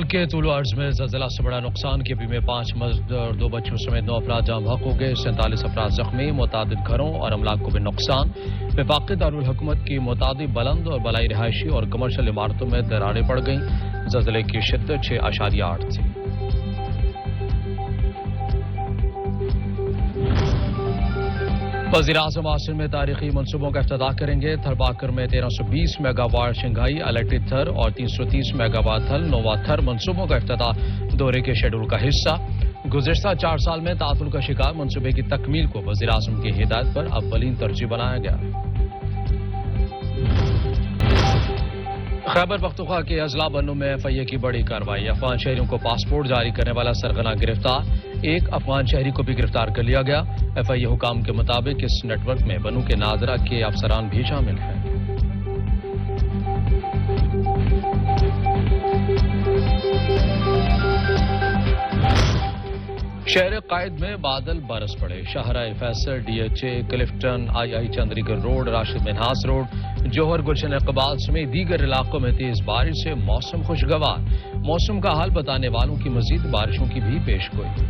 ملک کے طول و عرض میں زلزلہ سے بڑا نقصان کی ابھی میں 5 مرد اور 2 بچوں سمیت 9 افراد جاں بحق ہو گئے، 47 افراد زخمی، متعدد گھروں اور املاک کو بھی نقصان۔ وفاقی دارالحکومت کی متعدد بلند اور بالائی رہائشی اور کمرشل عمارتوں میں دراریں پڑ گئیں۔ زلزلے کی شدت 6.8 تھی۔ وزیر اعظم آسن میں تاریخی منصوبوں کا افتتاح کریں گے۔ تھرباکر میں 1320 میگا واٹ شنگھائی الیکٹرک تھر اور 330 میگا واٹ تھل نووا تھر منصوبوں کا افتتاح دورے کے شیڈول کا حصہ۔ گزشتہ 4 سال میں تعطل کا شکار منصوبے کی تکمیل کو وزیر اعظم کی ہدایت پر اولین ترجیح بنایا گیا۔ خیبر پختونخوا کے اضلاع بنو میں FIA کی بڑی کارروائی، افغان شہریوں کو پاسپورٹ جاری کرنے والا سرغنہ گرفتار، 1 افغان شہری کو بھی گرفتار کر لیا گیا۔ FIA حکام کے مطابق اس نیٹ ورک میں بنو کے ناظرہ کے افسران بھی شامل ہیں۔ شہر قائد میں بادل برس پڑے، شاہراہ Faisal, DHA، Clifton, II Chanderi گڑھ روڈ، راشد منہاس روڈ، جوہر گلشن اقبال سمیت دیگر علاقوں میں تیز بارش سے موسم خوشگوار۔ موسم کا حال بتانے والوں کی مزید بارشوں کی بھی پیش گوئی۔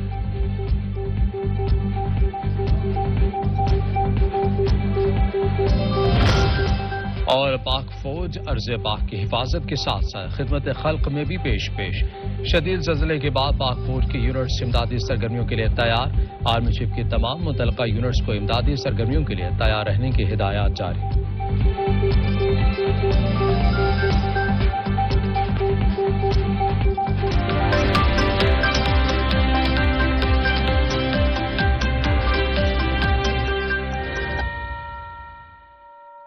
اور پاک فوج عرض پاک کی حفاظت کے ساتھ ساتھ خدمت خلق میں بھی پیش شدید زلزلے کے بعد پاک فوج کی یونٹس امدادی سرگرمیوں کے لیے تیار، آرمی چیف کی تمام متعلقہ یونٹس کو امدادی سرگرمیوں کے لیے تیار رہنے کی ہدایات جاری۔